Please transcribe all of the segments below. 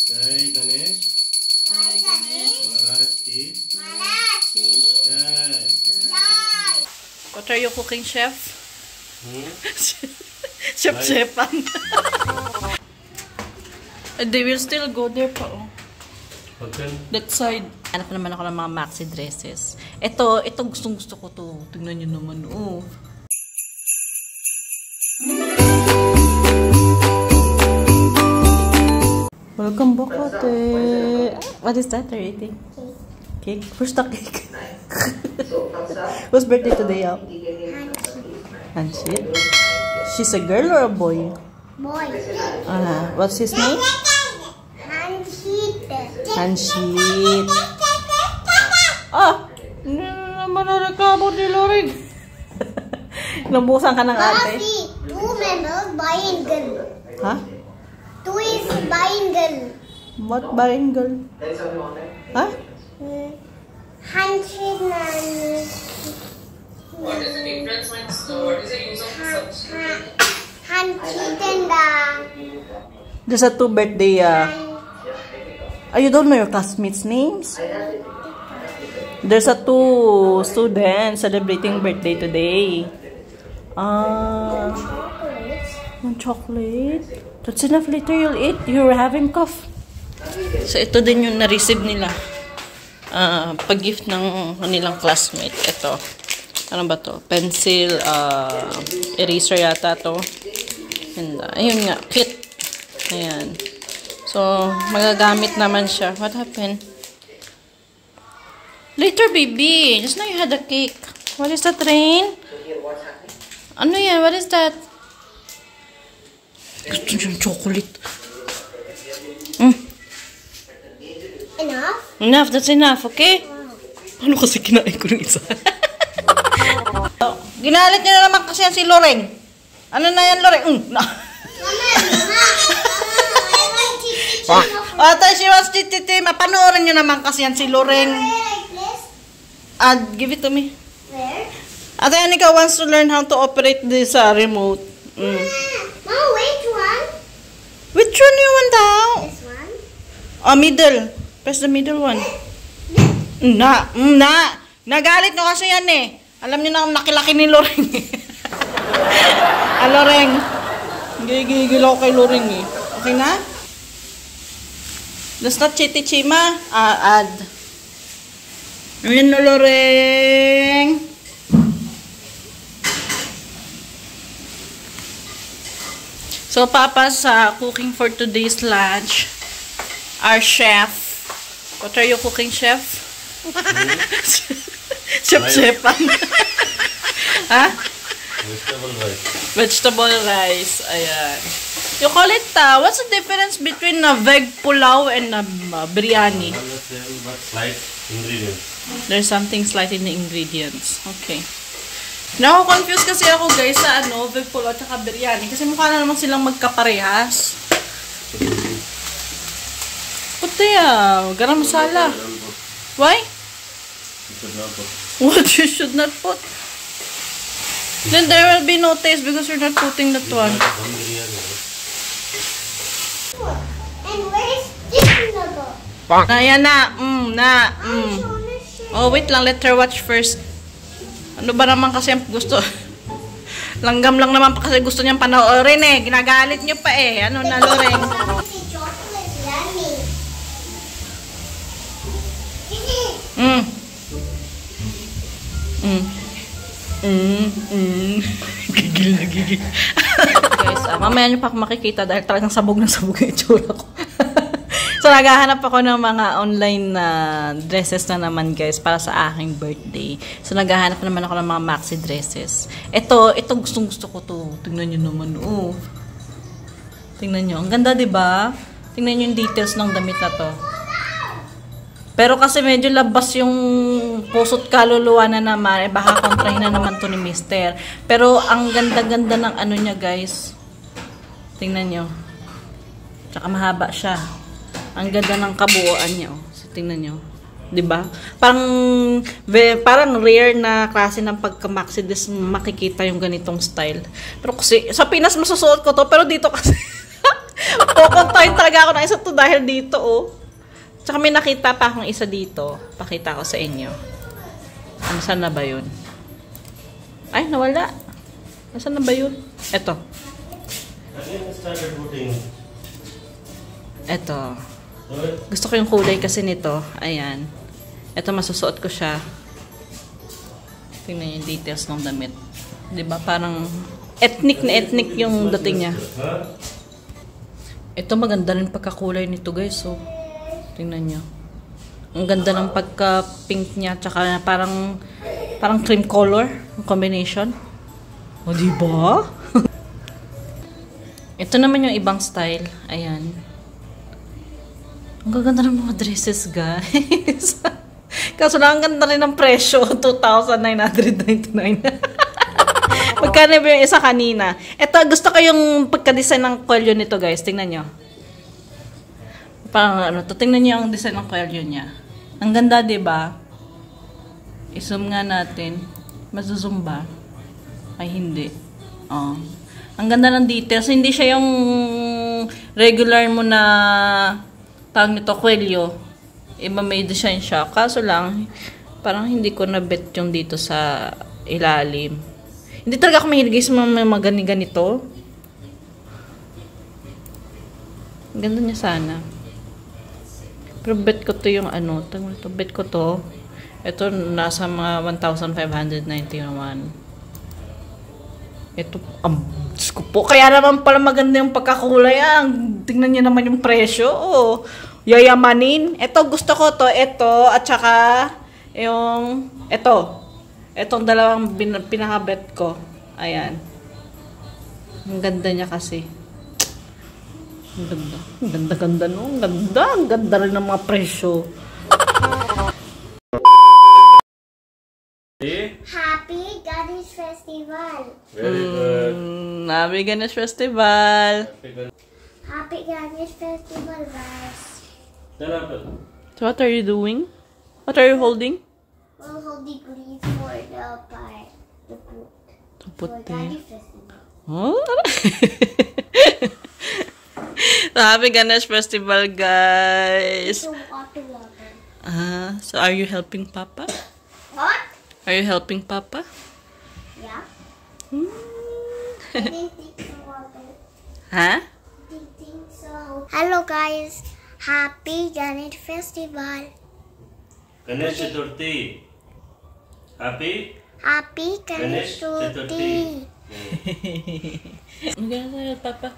Jai Ganesh. Jai Ganesh. Maharaj ki. Maharaj ki. Jai. Jai. What are you cooking, chef? Chef. And they will still go there pa, oh. Okay. That side. Hanap naman ako ng mga maxi dresses. Ito gustong-gusto ko to. Tingnan nyo naman, oh. Welcome back, ate. What is that you're eating? Cake. Where's the cake? Whose birthday today, oh? Hanshit. She's a girl or a boy? Boy. What's his name? Hanshit. Ah! Hindi na naman nareklamo ni Loring. Nabusan ka ng ate. Two members buying girl. Ha? Two is buying girl. What buying girl? Ha? Handshake and What is the difference like what is the use of substitute? handshake and There's a two birthday, you don't know your classmates' names? There's a two students celebrating birthday today. One chocolate. That's enough. Later you'll eat. You're having cough. So ito din yung na-receive nila. Pag-gift ng kanilang classmate. Ito. Ano ba to? Pencil, eraser yata to. And, ayun nga, kit. Ayan. So, magagamit naman siya. What happened? Later, baby. Just now you had a cake. What is that, Rain? Ano yan? What is that? Gusto niyang chocolate. enough. Enough. That's enough, okay? Ano kasi kinain ko ng isa? Ginalit niya na naman kasi yan si Loreng. Ano na yan, Loreng? Ate, she wants titi. Mapanoorin niyo naman kasi yan si Loreng. Give it to me. Where? Ate Anika wants to learn how to operate this remote. Mom, which one? Which one you want daw? This one. Middle. Press the middle one. Nagalit nyo kasi yan eh. Alam niyo na nakilaki ni Loreng. Loreng. Gigigil ako kay Loreng eh. Okay na? That's not chiti-chima. Add. Ayan na, Loreng. So, Papa's cooking for today's lunch. Our chef. What are you cooking, chef? Chef-chefan. Ha? Vegetable rice. Vegetable rice. Ayan. You call it, what's the difference between a veg pulao and a biryani? But slight ingredients. There's something slight in the ingredients. Okay. Now, confused kasi ako guys sa veg pulao at saka biryani. Kasi mukha na naman silang magkaparehas. Puti garam masala. Why? You should not put. What you should not put? Then there will be no taste because you're not putting that one. And where is this number? Ayan na. Oh, wait lang. Let her watch first. Ano ba naman kasi ang gusto? Langgam lang naman pa kasi gusto niyang panoorin eh. Ginagalit niyo pa eh. Ano na, Loreng? Chocolate, yummy. Gigil na gigil. Guys, mamaya niyo pa makikita dahil talagang sabog na sabog yung itsura ko. So, naghahanap ako ng mga online dresses na naman, guys, para sa aking birthday. So, naghahanap naman ako ng mga maxi dresses. Ito gustong-gusto ko to. Tingnan nyo naman, oh. Tingnan nyo. Ang ganda, diba? Tingnan nyo yung details ng damit na to. Pero kasi medyo labas yung puso't kaluluwa na naman. Baka kontrahin na naman to ni Mister. Pero, ang ganda-ganda ng ano niya, guys. Tingnan nyo. Tsaka mahaba siya. Ang ganda ng kabuuan niya, oh. So, tingnan nyo. Diba? Parang rare na klase ng pagka-maxi dress makikita yung ganitong style. Pero kasi, sa Pinas masusuot ko to, pero dito kasi, Pupuntahin talaga ako ng isa to dahil dito, oh. Tsaka may nakita pa akong isa dito. Pakita ko sa inyo. Ano, saan na ba yun? Ay, nawala. Saan na ba yun? Eto. Again, started putting. Eto. Alright. Gusto ko yung kulay kasi nito. Ayan. Eto, masusuot ko siya. Tingnan yung details ng damit. Diba? Parang ethnic na ethnic yung dating niya. Huh? Ito, maganda rin pagkakulay nito, guys. So, tingnan nyo. Ang ganda ng pagka-pink niya. Tsaka parang cream color. Combination. O, diba? Ito naman yung ibang style. Ayan. Ang gaganda ng mga dresses, guys. Kaso lang, ang ganda rin ng presyo. 2,999. Magkano ba yung isa kanina? Ito, gusto ko yung pagka-design ng kwelyo nito, guys. Tingnan nyo. Parang ano, tingnan nyo ang design ng kwelyo niya. Ang ganda, diba? I-zoom nga natin. Mazoom ba? Ay, hindi. Oh. Ang ganda ng details. Hindi siya yung regular mo na tawag nito, kwelyo. Iba may design siya. Kaso lang, parang hindi ko na-bet yung dito sa ilalim. Hindi talaga ako mahilig sa mga ganito. Ang ganda niya sana. Pero bet ko to yung ano. Bet ko to. Ito nasa mga 1,591. Ito, Diyos ko po. Kaya naman pala maganda yung pagkakulay. Tingnan niyo naman yung presyo. Oh, yayamanin. Ito, gusto ko to. Ito, at saka yung, ito. Itong dalawang pinakabet ko. Ayan. Ang ganda niya kasi. Ang ganda. Ang ganda-ganda no. Ang ganda. Ang ganda rin ng mga presyo. Happy Ganesh Festival. Very good. Happy Ganesh Festival. Happy Ganesh Festival, guys. So what are you doing? What are you holding? We'll hold the greens for the pie. The food. To For put there. Ganesh Festival. Oh. So, Happy Ganesh Festival, guys. So, water. So are you helping Papa? What? Are you helping Papa? Yeah. I didn't think so. Huh? Didn't think so. Hello, guys. Happy Ganesh Festival. Ganesh Chaturthi. Happy? Happy Ganesh Ganesh Chaturthi. Maganda Papa.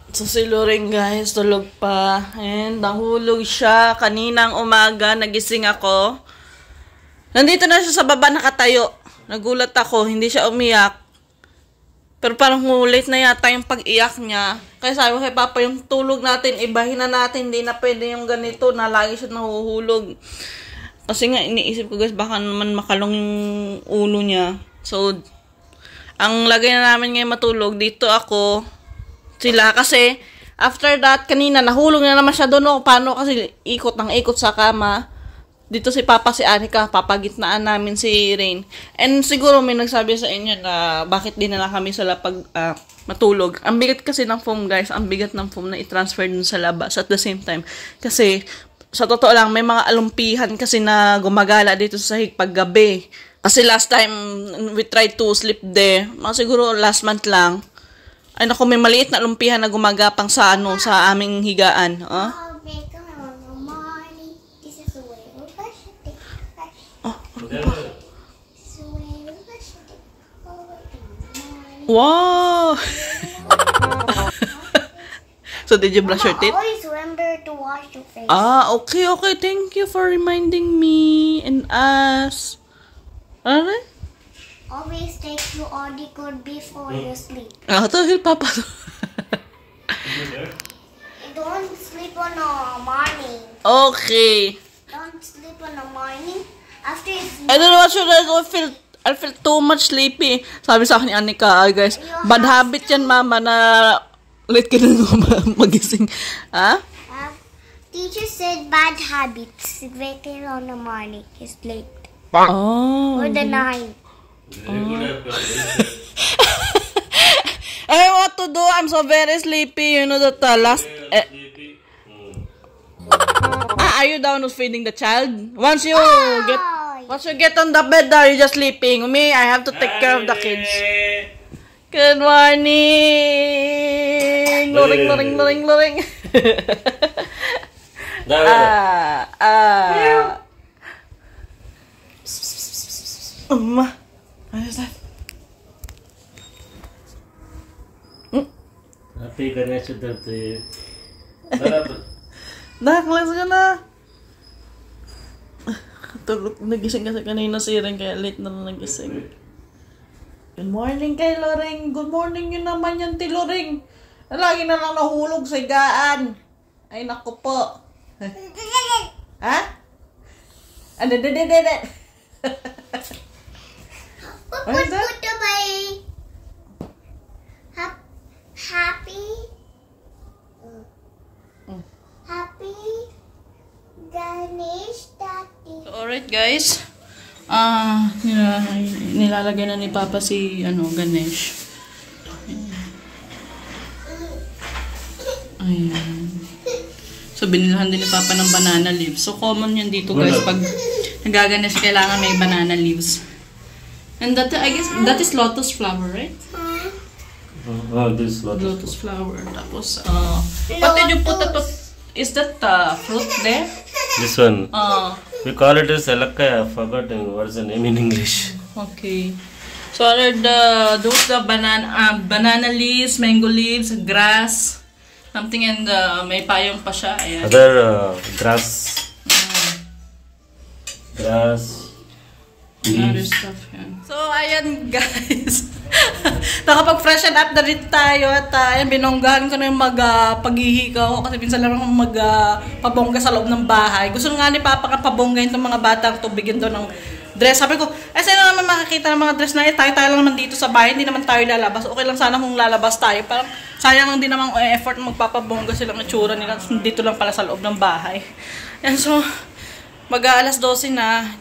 So si Loren, guys, tulog pa. And nahulog siya. Kaninang umaga, nagising ako. Nandito na siya sa baba nakatayo. Nagulat ako, hindi siya umiyak. Pero parang late na yata yung pag-iyak niya. Kaya sabi ko kay Papa, yung tulog natin, ibahin na natin. Hindi na pwede yung ganito na lagi siya nahuhulog. Kasi nga, iniisip ko, guys, baka naman makalong yung ulo niya. So, ang lagay na namin ngayon matulog, dito ako, sila. Kasi, after that, kanina, nahulog na naman siya doon. Paano? Kasi ikot ng ikot sa kama. Dito si Papa, si Anika, papagitnaan namin si Rain. And siguro may nagsabi sa inyo na bakit din na kami sa lapag matulog. Ang bigat kasi ng foam, guys. Ang bigat ng foam na i-transfer dun sa labas at the same time. Kasi, sa totoo lang, may mga alumpihan kasi na gumagala dito sa sahig pag gabi. Kasi last time, we tried to sleep there. Siguro last month lang. Ay naku, may maliit na alumpihan na gumagapang sa sa aming higaan. I'll make a morning. This is the way we brush it. This is the way we brush it. Wow! So, did you brush your teeth? Always remember to wash your face. Okay. Thank you for reminding me and us. Alright? Always take your Audicon before you sleep. Ito, Papa. Don't sleep on the morning. Okay. Don't sleep on the morning. After you sleep. I don't know what should I do. I feel too much sleepy. Sabi sa akin ni Anika, guys, bad habit yan, Mama, na late ka na magising. Ha? Teacher said bad habits. Waking on the morning is late. Oh. Or the night. Very good. I don't know what to do. I'm so very sleepy. You know that last... Sleepy. are you down with feeding the child? Once you get on the bed, are you just sleeping? Me, I have to take care of the kids. Good morning. Loring. What is that? Happy Ganesh Chaturthi. Naklas ka na. Tulog, nagising kasi kanina si Ren, kaya late na nagising. Good morning kay Loring. Good morning yun naman yan, ti Loring. Lagi na lang nahulog sa higaan. Ay, naku po. Ha? Ano, What is that? Put my happy Ganesh Daddy. So, alright guys. Nilalagay na ni Papa si Ganesh. Ayan. So, binilahan din ni Papa ng banana leaves. So, common yan dito guys. Pag nagaganesh, kailangan may banana leaves. And that, I guess, that is lotus flower, right? Oh, this lotus. Lotus flower. Tapos, what did you put? Is that fruit there? This one. We call it as elakkai. I forgot what's the name in English. Okay. So, are those the banana leaves, mango leaves, grass, something, and may payong pa siya. Ayan. Other grass. Grass. Other stuff, yan. So, ayan guys. Nakapag-freshen up na rin tayo at ayan, binonggahan ko na yung paghihigaw kasi minsan lang pabongga sa loob ng bahay. Gusto nga ni Papa ka pabonggahin itong mga batang to, bigyan daw ng dress. Sabi ko, sino naman makakita ng mga dress na tayo lang naman dito sa bahay, hindi naman tayo lalabas. Okay lang sana kung lalabas tayo. Parang sayang lang din naman effort magpapabongga silang itsura nila dito lang pala sa loob ng bahay. And so, mag-alas 12 na,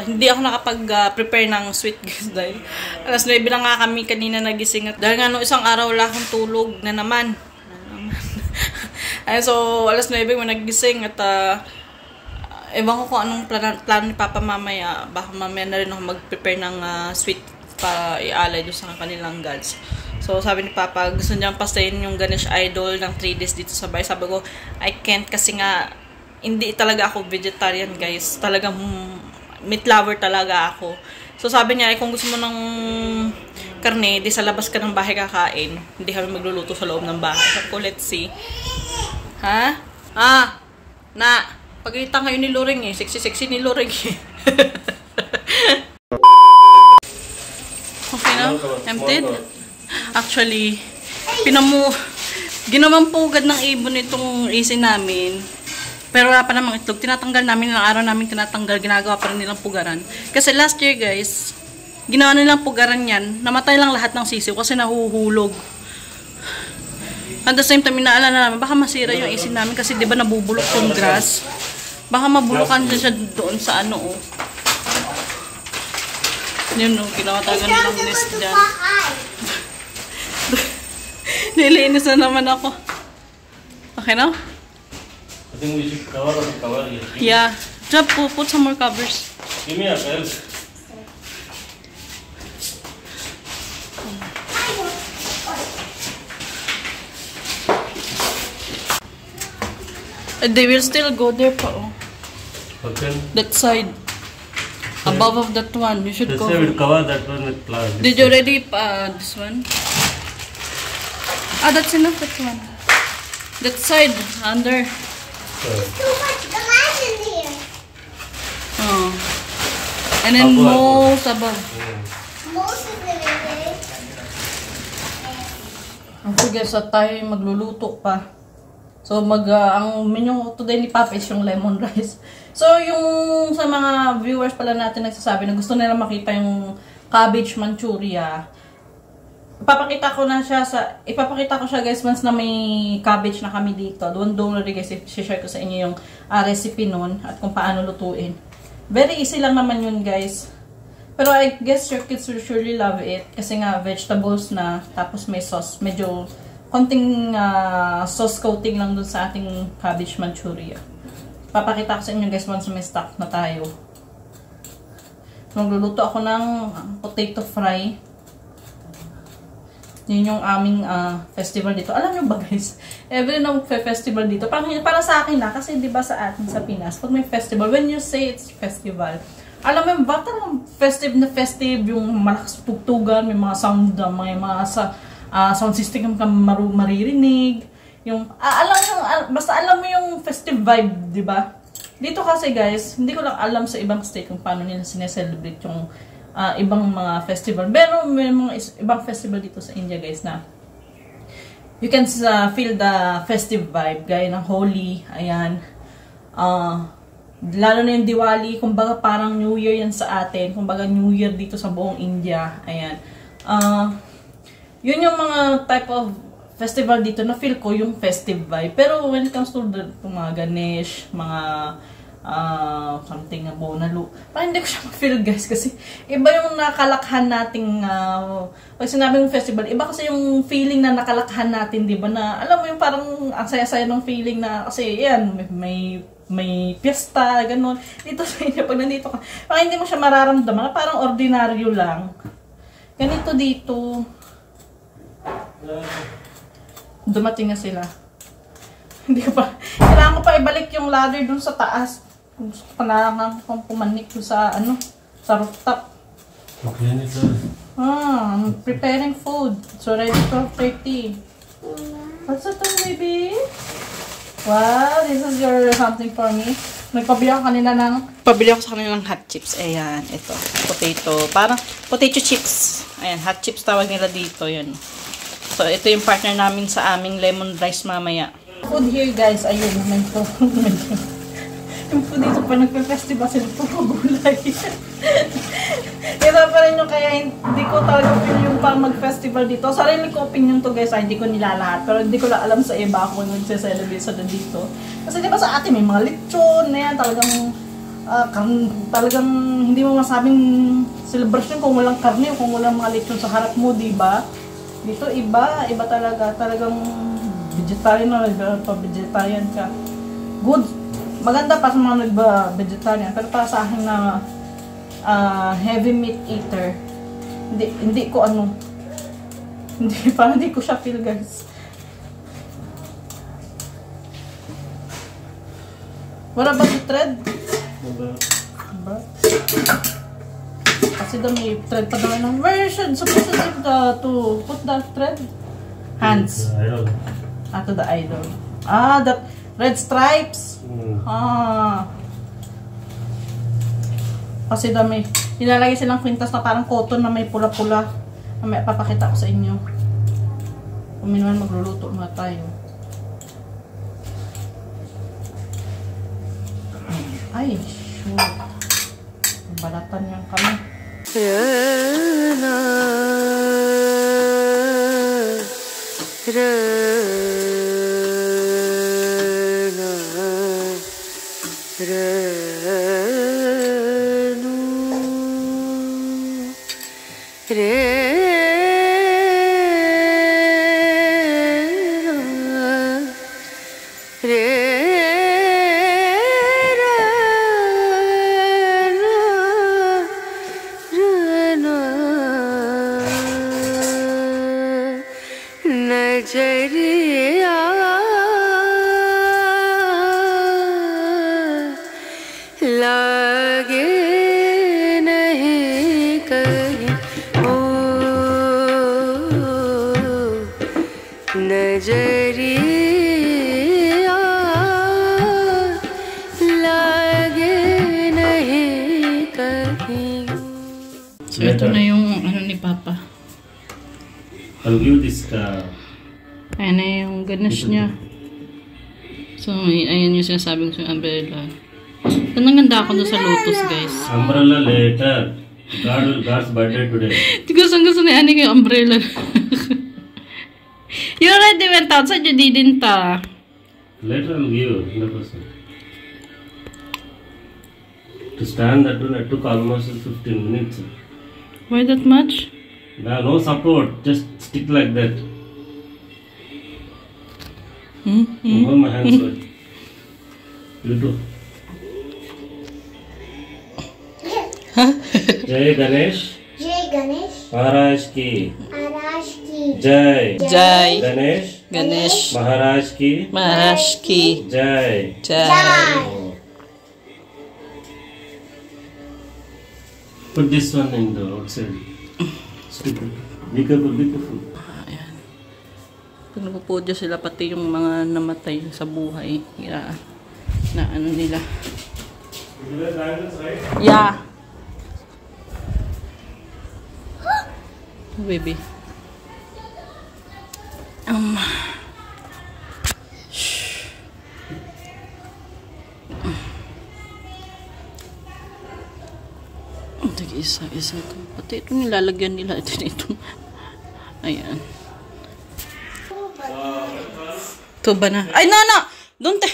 hindi ako nakapag-prepare ng sweet guys dahil alas 9 na nga kami kanina nagising at dahil nga no isang araw wala akong tulog na naman. So alas 9 mo nagising at ewan ko kung anong plano ni Papa mamaya. Baka mamaya na rin ako mag-prepare ng sweet para ialay doon sa kanilang gods. So sabi ni Papa gusto niyang pastayin yung Ganesh idol ng 3 days dito sa bahay. Sabi ko I can't kasi nga hindi talaga ako vegetarian guys. Talagang meat lover talaga ako. So sabi niya, kung gusto mo ng karne, di sa labas ka ng bahay kakain. Hindi kami magluluto sa loob ng bahay. Sabi ko, let's see. Ha? Pagkita kayo ni Loring eh. Sexy ni Loring eh. Okay na? Emptied? Actually, ginamampugad ng ibon itong isi namin. Pero wala pa namang itlog. Tinatanggal namin, ilang araw namin tinatanggal. Ginagawa pa rin nilang pugaran. Kasi last year guys, ginawa nilang pugaran yan. Namatay lang lahat ng sisiw kasi nahuhulog. At the same time, inaalala namin, baka masira yung isin namin kasi di ba nabubulok yung grass. Baka mabulukan siya doon sa Yun no, ginawa talaga nilang nest dyan. Niliinis na naman ako. Okay na? I think we should cover here. Yeah. Just put some more covers. Give me a bell. They will still go there pa. Okay. That side. Above of that one. You should That's go. why we'll cover that one with plastic. Did you already this one? That's enough, that one. That side, under. Too much glass in here. Oh. And then most above. Most of it is. So guys, at tayo magluluto pa. So ang menu today ni Papa is yung lemon rice. So yung sa mga viewers pala natin nagsasabi na gusto nila makita yung cabbage manchuria. Ipapakita ko siya guys once na may cabbage na kami dito. Doon rin guys i-share ko sa inyo yung recipe nun at kung paano lutuin. Very easy lang naman yun guys. Pero I guess your kids will surely love it. Kasi nga, vegetables na, tapos may sauce. Medyo konting sauce coating lang dun sa ating cabbage manchuria. Papakita ko sa inyo guys once may stock na tayo. Magluluto ako ng potato fry. Yun yung aming festival dito. Alam nyo ba guys, every na festival dito, para sa akin na, kasi di ba sa atin sa Pinas, pag may festival, when you say it's festival, alam mo yung bata lang, festive na festive, yung malakas tugtugan, may mga sound, may mga sound system kang maririnig, yung, basta alam mo yung festive vibe, di ba? Dito kasi guys, hindi ko lang alam sa ibang state kung paano nila sineselebrate yung ibang mga festival. Pero may mga ibang festival dito sa India guys na you can feel the festive vibe, gaya ng Holi, ayan. Lalo na yung Diwali, kumbaga parang New Year yan sa atin, kumbaga New Year dito sa buong India, ayan. Yun yung mga type of festival dito na feel ko yung festive vibe. Pero when it comes to mga Ganesh, mga something na Bonalu, parang hindi ko siya ma-feel guys, kasi iba yung nakalakhan nating pag sinabing festival, iba kasi yung feeling na nakalakhan natin, di ba, na alam mo yung parang ang saya-saya ng feeling na, kasi yan, may piyesta, ganun. Dito sa inyo, pag nandito ka, parang hindi mo siya mararamdaman, parang ordinaryo lang. Ganito dito. Dumating na sila. Hindi ko pa, kailangan ko pa ibalik yung ladder dun sa taas. Gusto ko pa naman kung pumanik ko sa, sa rooftop. Okay, nito. I'm preparing food. So, ready 12:30. What's that, baby? Wow, this is your something for me. Pabili ako sa kanila ng hot chips. Ayan, ito. Potato. Parang potato chips. Ayan, hot chips tawag nila dito. Yun. So, ito yung partner namin sa aming lemon rice mamaya. Food here, guys. Ayun, ito. Yung food dito pa nagpe-festival sila. Puro gulay. Ito pa rin yung kaya hindi ko talaga feel yung pang mag-festival dito. Sarili ko opinion to guys, hindi ko nilalahat. Pero hindi ko lang alam sa iba kung nagse-celebrate sa dito. Kasi diba sa atin may mga lechon na yan, talagang hindi mo masabing celebration kung walang karne o kung walang mga lechon sa harap mo, diba? Dito iba talaga, talagang vegetarian na, pa-vegetarian ka. Good. Maganda pa sa mga nagba-vegetarian, pero para sa akin na heavy meat eater, hindi ko parang hindi ko siya feel guys. What about the thread? Diba? Kasi daw may thread pa daw na. Where should supposedly to put the thread? Hands. To the idol. That red stripes. Kasi daw may nilalagay silang kwintas na parang cotton na may pula-pula. May papakita ko sa inyo. Kung minuman magluluto na tayo. Ay, shoot. Balatan yan kami. So, ito na yung ni Papa. I'll give this ayan na yung ganesh niya. So, ayan yung sinasabing sa umbrella. Ganda ako doon sa lotus, guys. Umbrella later. God's birthday today. Gusto ni Annie yung umbrella. You already went outside, you didn't Later I'll give you 100%. To stand that one, it took almost 15 minutes. Why that much? No support, just stick like that. Hold my hands right. You do. Jai Ganesh. Jai Ganesh. Maharaj ki. Maharaj ki. Jai. Jai Ganesh. Ganesh Maharaj ki. Maharaj ki Jai. Jai. Oh. Put this one in the outside. Stupid. Be careful, be careful. Ayan. Pag napupudyo sila, pati yung mga namatay sa buhay, na ano nila. Yeah. Baby. Isa ito. Pati ito nilalagyan nila. Ito. Ayan. Ito ba na? Ay, no! Don't te.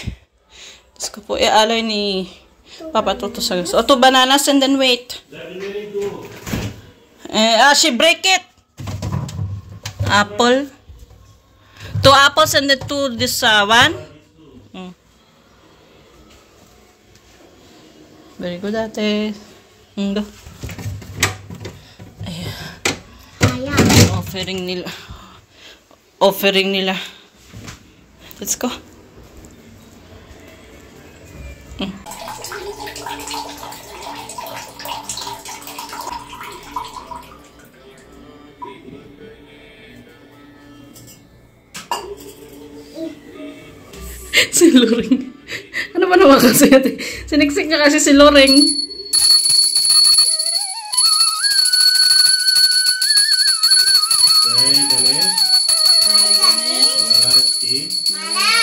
Tapos ko po ialay ni Papa Toto sa gusto. Ito, bananas and then wait. She break it. Apple. 2 apples and then 2 this one. Very good, ate. Go. Ayan. Offering nila. Let's go. Si Loring. Ano ba naman kasi ate? Siniksik niya kasi si Loring. Jai Ganesh. Maharaj ki. Jai.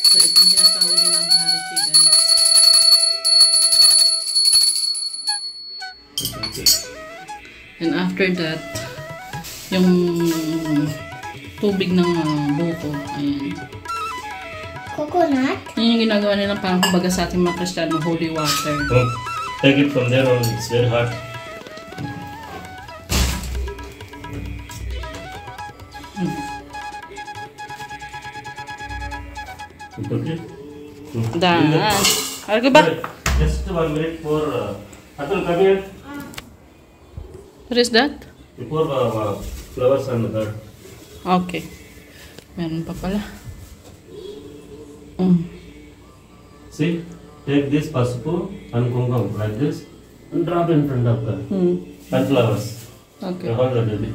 So, ito yung tinatawag nilang hariti, guys. And after that, yung tubig ng buko, ayan. Coconut. Yan yung ginagawa nilang parang kumbaga sa ating mga Kristiyano, holy water. Oh, take it from there on. It's very hot. Okay. Dan. Harga ba? Just 1 minute for Atul, come here. What is that? Before flowers on the garden. Okay. Meron pa pala. See, take this pasupu and kumkum like this and drop in front of her. And flowers. Okay. Hold the baby.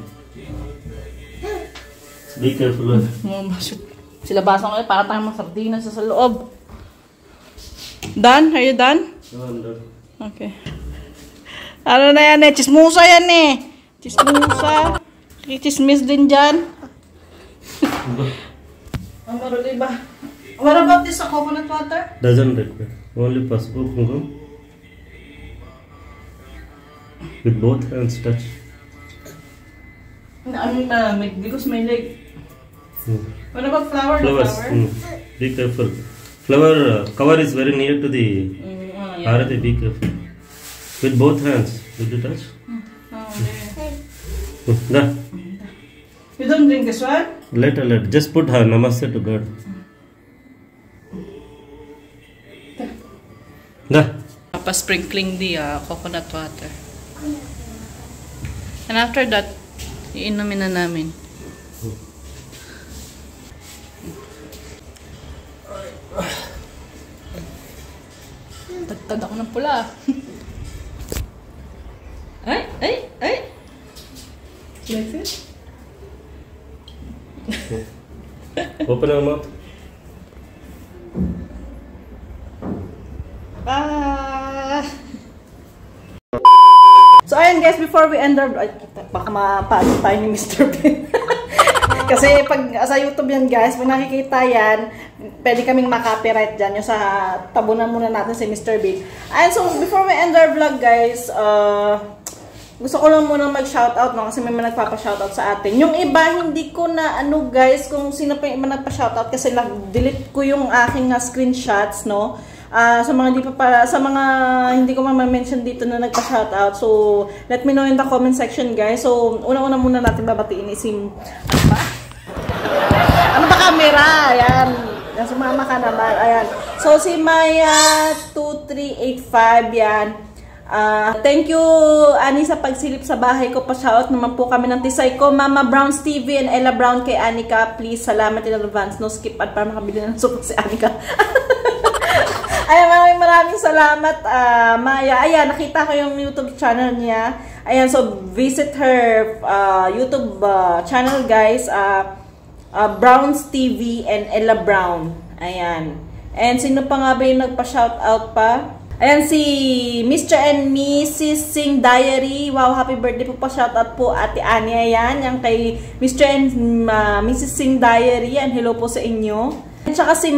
Be careful. Sila basang ulit para tayong mga sardinas sa loob. Done? Are you done? Okay. Ano na yan eh? Chismusa yan eh. Chismusa. Chismis din dyan. Ang maruli ba? What about this coconut water? Doesn't require. Only pasupu kumkum. With both hands touch. Because my leg. What about flower? Flowers. Be careful. Flower cover is very near to the Arati. Be careful. With both hands. Did you touch? Da. You don't drink this one? Later. Just put her namaste to God. Da. Pa-sprinkling the coconut water. And after that, iinumin na namin. Tagtag ako ng pula. Ay! Like this? Open your mouth. So ayun guys, before we end our baka mapaano tayo ni Mr. Bean. Kasi pag sa YouTube yan guys, pag nakikita yan, pwede kaming makapiright dyan. Yung sa tabunan muna natin si Mr. Bean. And so before we end our vlog guys, gusto ko lang muna mag-shoutout no, kasi may nagpapa-shoutout sa atin. Yung iba, hindi ko na ano guys, kung sino pa yung nagpa-shoutout kasi nag-delete ko yung aking screenshots no. Sa mga hindi ko ma-mention dito na nagpa-shoutout. So, let me know in the comment section, guys. So, una-una muna natin babatiin ano ba camera? Ayan. Sumama ka naman. Ayan. So, si Maya 2385, yan. Thank you, Ani, sa pagsilip sa bahay ko. Pa-shoutout naman po kami ng tisay ko. Mama Brown's TV and Ella Brown kay Anika. Please, salamat in advance. No skip ad para makabili ng suko si Anika. Ayan, maraming salamat, Maya. Ayan, nakita ko yung YouTube channel niya. Ayan, so visit her YouTube channel, guys. Brown's TV and Ella Brown. Ayan. And sino pa nga ba yung nagpa-shoutout pa? Ayan, si Mr. and Mrs. Sing Diary. Wow, happy birthday po pa. Shoutout po, Ate Ani. Ayan, yung kay Mr. and Mrs. Sing Diary. Ayan, hello po sa inyo. At saka si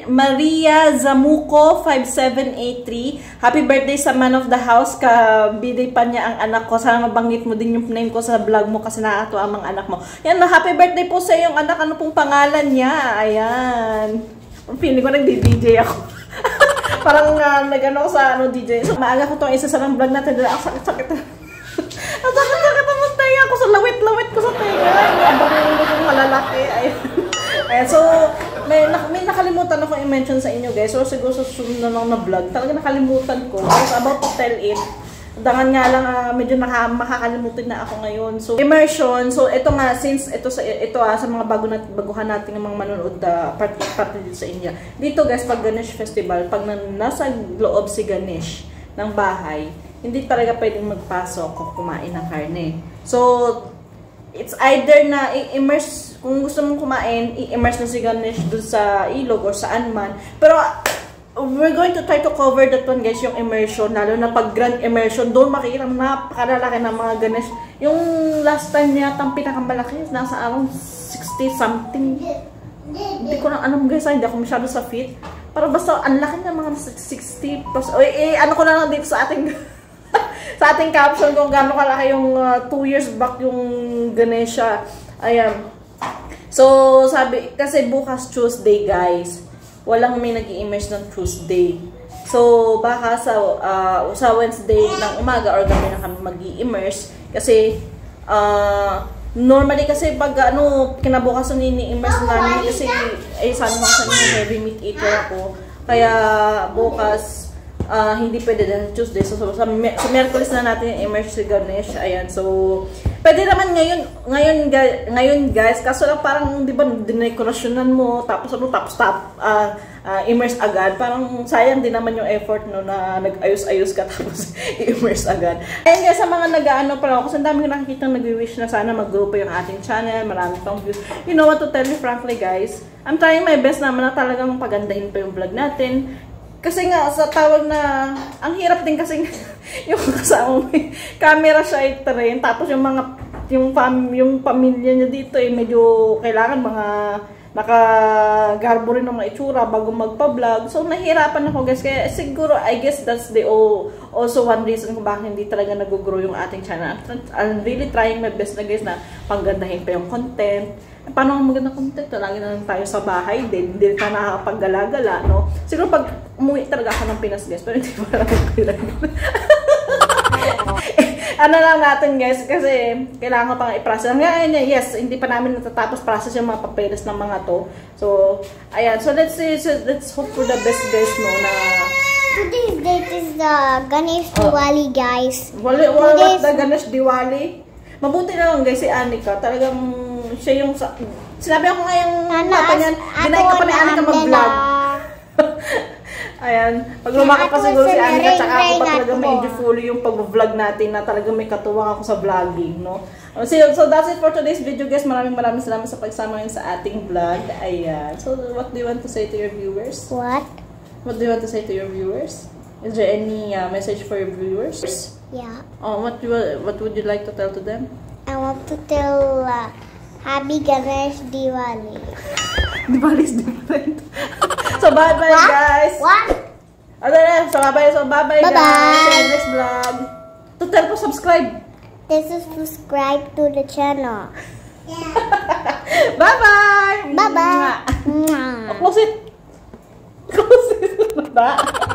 Maria Zamuco 5783. Happy birthday sa man of the house. Ka-birthday pa niya ang anak ko. Sana mabanggit mo din yung name ko sa vlog mo kasi nakakatuwa ang mga anak mo. Yan, happy birthday po sa iyong anak. Ano pong pangalan niya? Ayan. Feeling ko nagdi-DJ ako. Parang nag-ano sa DJ. So, maaga ko itong isa sa vlog natin. Ang sakit-sakit. Ang sakit-sakit ang tenga ko. So, lawit-lawit ko sa tenga. Abang yung malalaki. Ayan. So, may nakalimutan ako i-mention sa inyo, guys. So, siguro sa susunod na vlog, talaga nakalimutan ko. I was about to tell it. Dangan nga lang, medyo makakalimutan na ako ngayon. So, immersion. So, ito nga, since ito sa mga baguhan natin ng mga manonood party dito sa India. Dito, guys, pag Ganesh Festival, pag nasa loob si Ganesh ng bahay, hindi talaga pwedeng magpasok o kumain ng karne. So, it's either na i-immerse, kung gusto mong kumain, i-immerse na si Ganesh dun sa ilog or saan man. Pero, we're going to try to cover that one, guys, yung immersion, lalo na pag grand immersion, doon makikita napakalalaki ng mga Ganesh. Yung last time niya, ang pinakamalaki, nasa around 60 something. Hindi ko lang alam, guys, hindi ako masyado sa fit. Pero basta, ang laki ng mga 60 plus. Ano ko na lang dito sa ating sa ating caption kung gaano kalaki yung 2 years back yung Ganesha. Ayan. So, sabi, kasi bukas Tuesday, guys. Walang may nag-i-immerse ng Tuesday. So, baka sa Wednesday ng umaga or gabi na kami mag-i-immerse. Kasi, normally kasi pag kinabukasan ni-immerse namin kasi, sabi ko sa inyo, heavy meat eater ako. Kaya, bukas, hindi pwede dahil Tuesday. So, sa Miyerkules na natin i-immerse si Ganesh. Ayan, so, pwede naman ngayon guys, kaso lang parang, di ba, dinekorasyonan mo, tapos immerse agad. Parang sayang din naman yung effort, no, na nag-ayos-ayos ka tapos i-immerse agad. Ayan guys, sa mga nag-ano pa ako, kasi ang dami ko nakikita nag-wish na sana mag-grow pa yung ating channel, marami pang views. You know what to tell you frankly, guys? I'm trying my best naman na talagang pagandahin pa yung vlog natin. Kasi nga, sa tawag na, ang hirap din kasi yung kasama may camera shy rin. Tapos yung mga, yung pamilya niya dito medyo kailangan mga nakagarbo rin ng mga itsura bago magpa-vlog. So, nahihirapan ako, guys. Kaya siguro, I guess that's also one reason kung bakit hindi talaga nag-grow yung ating channel. I'm really trying my best na, guys, na panggandahin pa yung content. Paano ang magandang content? Lagi na lang tayo sa bahay din. Hindi ka nakakapag-gala-gala, no? Siguro pag umuwi talaga ako ng Pinas, guys. Pero hindi pa lang ako ano lang natin, guys, kasi kailangan ko pang i-process. Yes, hindi pa namin natatapos process yung mga papeles ng mga to. So, ayan. So, let's hope for the best, guys, no, na... Today's date is the Ganesh Diwali, guys. What the Ganesh Diwali? Mabuti na lang, guys, si Anika. Talagang siya yung... Sinabi ako nga yung papa niyan, dinay ka pa ni Anika mag-vlog. Ayan. Pag lumakap pa siguro si Anika, tsaka ako pa talaga medyo fully yung pag-vlog natin na talaga may katuwang ako sa vlogging, no? So, that's it for today's video, guys. Maraming salamat sa pagsama ngayon sa ating vlog. Ayan. So, what do you want to say to your viewers? What? What do you want to say to your viewers? Is there any message for your viewers? Yeah. Oh, what would you like to tell to them? I want to tell Happy Ganesh Diwali. Diwali is different. So, bye-bye, guys. What? So, bye-bye, guys. See you in the next vlog. To tell po, subscribe. This is subscribe to the channel. Bye-bye. Bye-bye. Close it. Close it na.